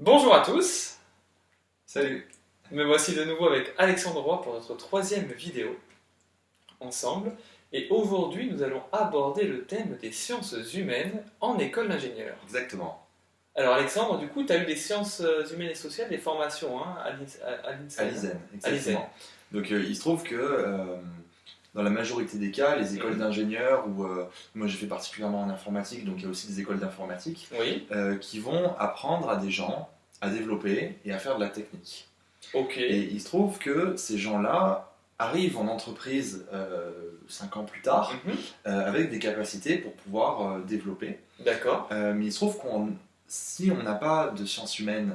Bonjour à tous, Salut. me voici de nouveau avec Alexandre Roy pour notre troisième vidéo ensemble. Et aujourd'hui, nous allons aborder le thème des sciences humaines en école d'ingénieur. Exactement. Alors Alexandre, du coup, tu as eu des sciences humaines et sociales, des formations à l'INSEE. À l'ISEN, À l'ISEN. exactement. Donc il se trouve que dans la majorité des cas, les écoles d'ingénieurs, ou moi j'ai fait particulièrement en informatique, donc il y a aussi des écoles d'informatique, Oui, qui vont apprendre à des gens à développer et à faire de la technique. ok, Et il se trouve que ces gens-là arrivent en entreprise 5 ans plus tard Mhm. avec des capacités pour pouvoir développer. D'accord, Mais il se trouve si on n'a pas de sciences humaines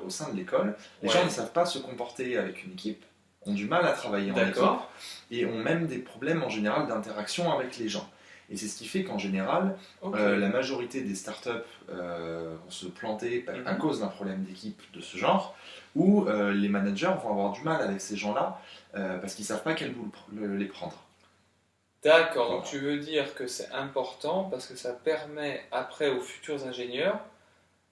au sein de l'école, les Ouais. gens ne savent pas se comporter avec une équipe, ont du mal à travailler en équipe d'accord, et ont même des problèmes en général d'interaction avec les gens. Et c'est ce qui fait qu'en général, ok, la majorité des startups vont se planter à Mhm. cause d'un problème d'équipe de ce genre, où les managers vont avoir du mal avec ces gens-là parce qu'ils ne savent pas quel bout les prendre. D'accord. Donc Voilà. tu veux dire que c'est important parce que ça permet après aux futurs ingénieurs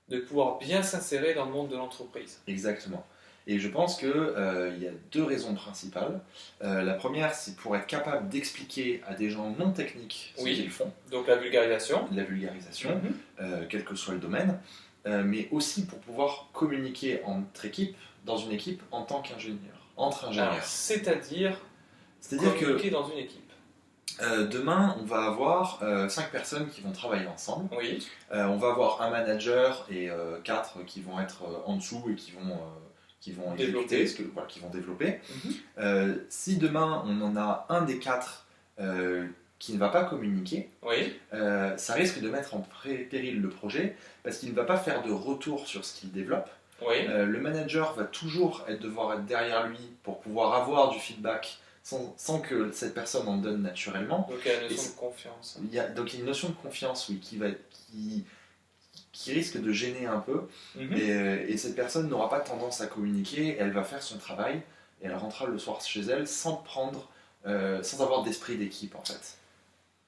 de pouvoir bien s'insérer dans le monde de l'entreprise. Exactement. Et je pense qu'il y a deux raisons principales. La première, c'est pour être capable d'expliquer à des gens non techniques ce Oui. qu'ils font, Donc la vulgarisation. la vulgarisation, Mhm. quel que soit le domaine, mais aussi pour pouvoir communiquer entre équipes, dans une équipe, en tant qu'ingénieur, entre Alors, ingénieurs. c'est-à-dire C'est-à-dire communiquer que dans une équipe. demain, on va avoir 5 personnes qui vont travailler ensemble. Oui, On va avoir un manager et 4 qui vont être en dessous et qui vont Développer. exécuter, voilà, qui vont développer. Mhm. Si demain on en a un des 4 qui ne va pas communiquer, oui, ça risque de mettre en péril le projet parce qu'il ne va pas faire de retour sur ce qu'il développe. oui. Le manager va toujours devoir être derrière lui pour pouvoir avoir du feedback sans que cette personne en donne naturellement. Donc il y a la Et notion de confiance. donc il y a une notion de confiance, oui, qui risque de gêner un peu. Mhm. Et cette personne n'aura pas tendance à communiquer, elle va faire son travail, et elle rentrera le soir chez elle sans avoir d'esprit d'équipe en fait.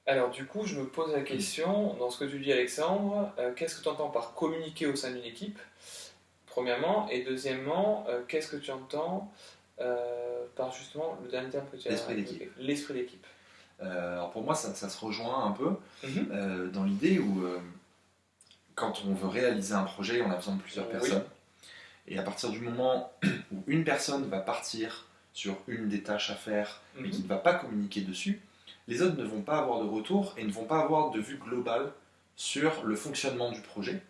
Alors du coup, je me pose la question, dans ce que tu dis Alexandre, qu'est-ce que tu entends par communiquer au sein d'une équipe, premièrement, et deuxièmement, qu'est-ce que tu entends par justement le dernier terme que tu as L'esprit d'équipe. L'esprit d'équipe. Alors pour moi, ça se rejoint un peu Mhm. dans l'idée où quand on veut réaliser un projet, on a besoin de plusieurs Oui. personnes. Et à partir du moment où une personne va partir sur une des tâches à faire, mais Mhm. qui ne va pas communiquer dessus, les autres ne vont pas avoir de retour et ne vont pas avoir de vue globale sur le fonctionnement du projet.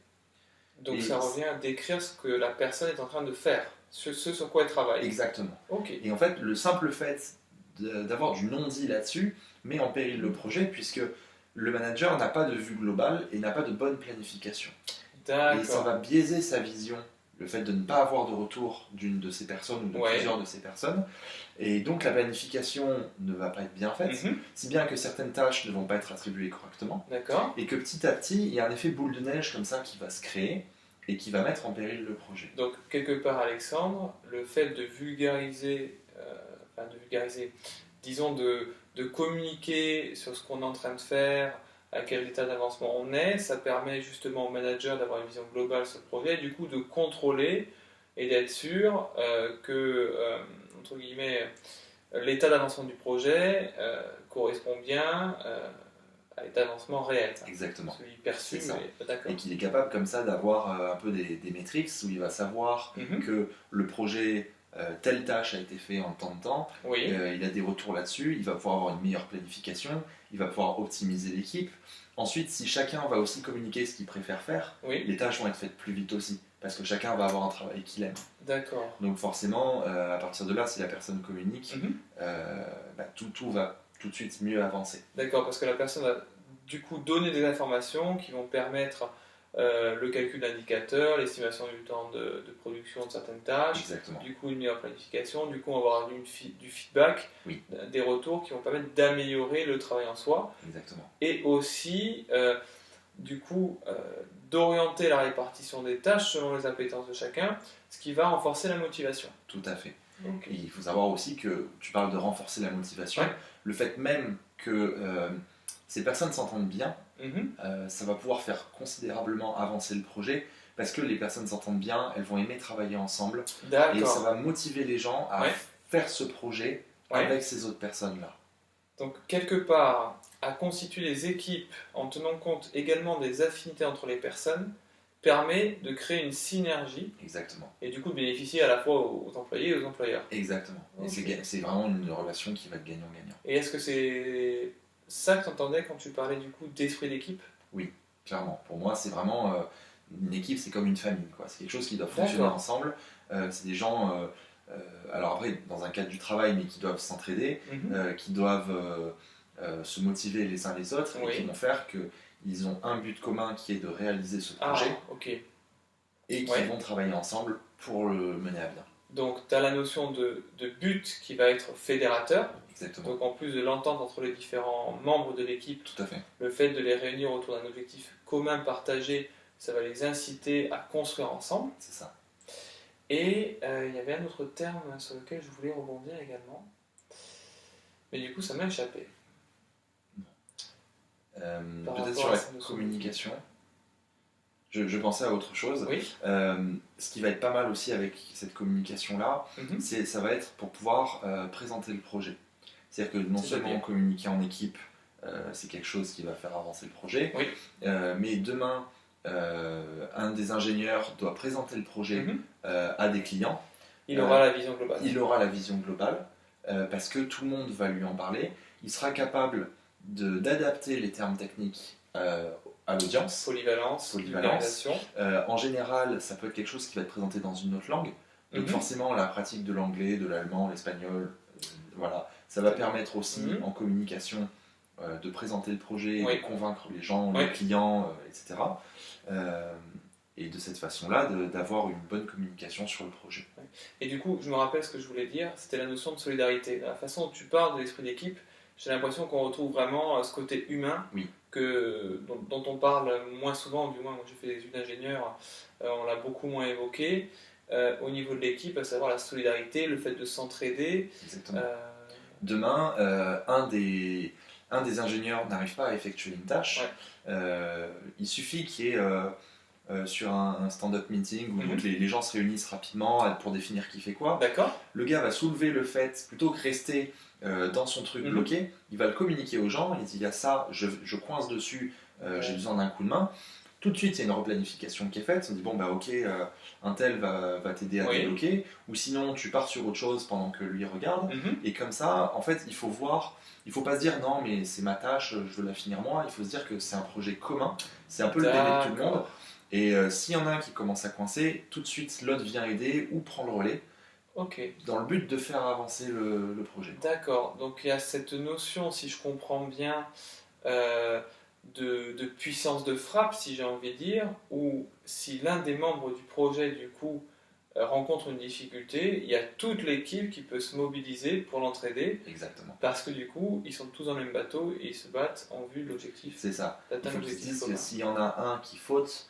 Donc Et ça revient à décrire ce que la personne est en train de faire, ce sur quoi elle travaille. Exactement. Ok. Et en fait, le simple fait d'avoir du non-dit là-dessus met en péril le projet puisque le manager n'a pas de vue globale et n'a pas de bonne planification. Et ça D'accord. va biaiser sa vision, le fait de ne pas avoir de retour d'une de ces personnes ou de Ouais. plusieurs de ces personnes. Et donc la planification ne va pas être bien faite, Mhm. si bien que certaines tâches ne vont pas être attribuées correctement. D'accord. Et que petit à petit, il y a un effet boule de neige comme ça qui va se créer et qui va mettre en péril le projet. Donc quelque part Alexandre, le fait de vulgariser, disons de communiquer sur ce qu'on est en train de faire, à quel état d'avancement on est, ça permet justement au manager d'avoir une vision globale sur le projet, et du coup de contrôler et d'être sûr que, entre guillemets, l'état d'avancement du projet correspond bien à l'état d'avancement réel. Exactement. Celui perçu, C'est ça. mais d'accord. Et qu'il est capable comme ça d'avoir un peu des métriques où il va savoir Mhm. que le projet, telle tâche a été fait en tant de temps, Oui, il a des retours là-dessus, il va pouvoir avoir une meilleure planification, il va pouvoir optimiser l'équipe. Ensuite, si chacun va aussi communiquer ce qu'il préfère faire, oui, les tâches vont être faites plus vite aussi, parce que chacun va avoir un travail qu'il aime. d'accord. Donc forcément, à partir de là, si la personne communique, Mhm. tout va tout de suite mieux avancer. D'accord, parce que la personne va du coup donner des informations qui vont permettre le calcul d'indicateurs, l'estimation du temps de production de certaines tâches, Exactement. du coup une meilleure planification, du coup on va avoir du feedback, Oui. des retours qui vont permettre d'améliorer le travail en soi, Exactement. et aussi du coup d'orienter la répartition des tâches selon les appétences de chacun, ce qui va renforcer la motivation. Tout à fait. Ok. Et il faut savoir aussi que tu parles de renforcer la motivation. Ouais. Le fait même que ces personnes s'entendent bien, Mhm. ça va pouvoir faire considérablement avancer le projet parce que les personnes s'entendent bien, elles vont aimer travailler ensemble, et ça D'accord. va motiver les gens à Ouais. faire ce projet Ouais. avec ces autres personnes-là. Donc, quelque part, à constituer des équipes en tenant compte également des affinités entre les personnes permet de créer une synergie Exactement. et du coup de bénéficier à la fois aux employés et aux employeurs. Exactement. Et Ok. c'est vraiment une relation qui va être gagnant-gagnant. Et est-ce que c'est ça que tu entendais quand tu parlais du coup d'esprit d'équipe? Oui, clairement. Pour moi, c'est vraiment une équipe, c'est comme une famille, quoi. C'est quelque chose qui doit fonctionner D'accord. ensemble. C'est des gens, alors après, dans un cadre du travail, mais qui doivent s'entraider, Mhm. qui doivent se motiver les uns les autres, et qui Oui. vont faire qu'ils ont un but commun qui est de réaliser ce Ah, projet, ok. et qui Ouais. vont travailler ensemble pour le mener à bien. Donc, tu as la notion de but qui va être fédérateur. Exactement. Donc, en plus de l'entente entre les différents membres de l'équipe, Tout à fait. le fait de les réunir autour d'un objectif commun partagé, ça va les inciter à construire ensemble. C'est ça. Et il y avait un autre terme sur lequel je voulais rebondir également. Mais du coup, ça m'a échappé. Par Peut-être rapport sur à la cette notion communication. Je pensais à autre chose. Oui. Ce qui va être pas mal aussi avec cette communication-là, Mhm. ça va être pour pouvoir présenter le projet. C'est-à-dire que non seulement C'est-à-dire communiquer en équipe, c'est quelque chose qui va faire avancer le projet, Oui. Mais demain, un des ingénieurs doit présenter le projet Mhm. à des clients. Il aura la vision globale. Il aura la vision globale, parce que tout le monde va lui en parler. Il sera capable d'adapter les termes techniques à l'audience. Polyvalence, Polyvalence. vulgarisation. En général, ça peut être quelque chose qui va être présenté dans une autre langue. Donc Mhm. forcément, la pratique de l'anglais, de l'allemand, l'espagnol, voilà, ça va permettre aussi Mhm. en communication de présenter le projet, Oui. de convaincre les gens, Oui. les clients, etc. Et de cette façon-là, d'avoir une bonne communication sur le projet. Et du coup, je me rappelle ce que je voulais dire, c'était la notion de solidarité. La façon dont tu parles de l'esprit d'équipe, j'ai l'impression qu'on retrouve vraiment ce côté humain Oui. dont on parle moins souvent, du moins moi j'ai fait des études d'ingénieur, on l'a beaucoup moins évoqué. Au niveau de l'équipe, à savoir la solidarité, le fait de s'entraider. Exactement. Demain, un des ingénieurs n'arrive pas à effectuer une tâche, il suffit qu'il y ait sur un stand-up meeting où donc les gens se réunissent rapidement pour définir qui fait quoi. D'accord. Le gars va soulever le fait, plutôt que rester dans son truc bloqué, il va le communiquer aux gens, il dit il y a ça, je coince dessus, j'ai besoin d'un coup de main. Tout de suite, il y a une replanification qui est faite. On dit bon, bah ok, un tel va t'aider à débloquer, ou sinon tu pars sur autre chose pendant que lui regarde. Et comme ça, en fait, il faut voir, il faut pas se dire non, mais c'est ma tâche, je veux la finir moi. Il faut se dire que c'est un projet commun, c'est un peu le bébé de tout le monde. Et s'il y en a un qui commence à coincer, tout de suite l'autre vient aider ou prend le relais. Ok. Dans le but de faire avancer le projet. D'accord. Donc il y a cette notion, si je comprends bien, de puissance de frappe, si j'ai envie de dire, où si l'un des membres du projet, du coup, rencontre une difficulté, il y a toute l'équipe qui peut se mobiliser pour l'entraider. Exactement. Parce que du coup, ils sont tous dans le même bateau et ils se battent en vue de l'objectif. C'est ça. Il faut qu'ils se disent commun. que s'il y en a un qui faute,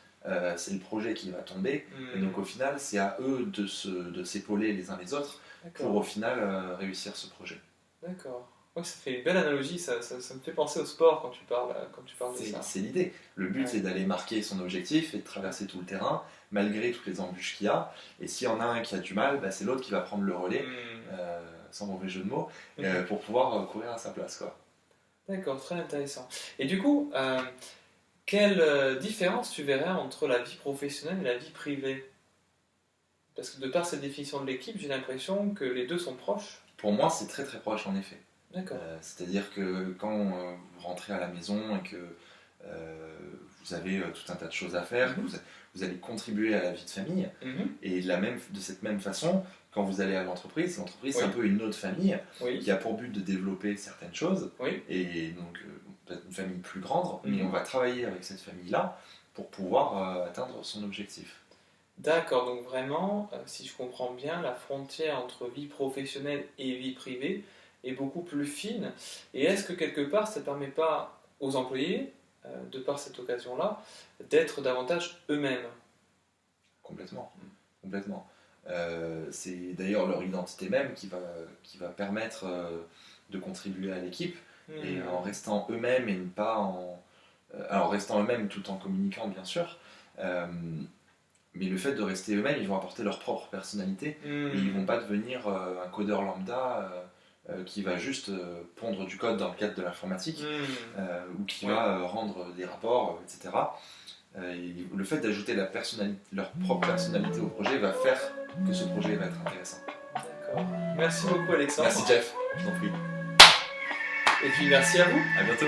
c'est le projet qui va tomber. Et donc au final, c'est à eux de s'épauler les uns les autres pour au final réussir ce projet. D'accord. Ouais, ça fait une belle analogie, ça me fait penser au sport quand tu parles de ça. C'est l'idée. Le but, c'est d'aller marquer son objectif et de traverser tout le terrain, malgré toutes les embûches qu'il y a. Et s'il y en a un qui a du mal, bah, c'est l'autre qui va prendre le relais, sans mauvais jeu de mots, pour pouvoir courir à sa place, quoi. D'accord, très intéressant. Et du coup, quelle différence tu verrais entre la vie professionnelle et la vie privée? Parce que de par cette définition de l'équipe, j'ai l'impression que les deux sont proches. Pour moi, c'est très très proche en effet. D'accord. C'est-à-dire que quand vous rentrez à la maison et que vous avez tout un tas de choses à faire, que vous allez contribuer à la vie de famille, et de cette même façon, quand vous allez à l'entreprise, l'entreprise c'est un peu une autre famille qui a pour but de développer certaines choses, et donc peut-être une famille plus grande, mais on va travailler avec cette famille-là pour pouvoir atteindre son objectif. D'accord, donc vraiment, si je comprends bien, la frontière entre vie professionnelle et vie privée est beaucoup plus fine. Et est-ce que quelque part, ça ne permet pas aux employés, de par cette occasion-là, d'être davantage eux-mêmes? Complètement. Complètement. C'est d'ailleurs leur identité même qui va permettre de contribuer à l'équipe, et en restant eux-mêmes et pas en... alors restant eux-mêmes tout en communiquant bien sûr, Mais le fait de rester eux-mêmes, ils vont apporter leur propre personnalité. Et ils vont pas devenir un codeur lambda qui va juste pondre du code dans le cadre de l'informatique ou qui va rendre des rapports, etc. Et le fait d'ajouter leur propre personnalité au projet va faire que ce projet va être intéressant. D'accord. Merci beaucoup Alexandre. Merci Jeff, je t'en prie. Et puis merci à vous. À bientôt.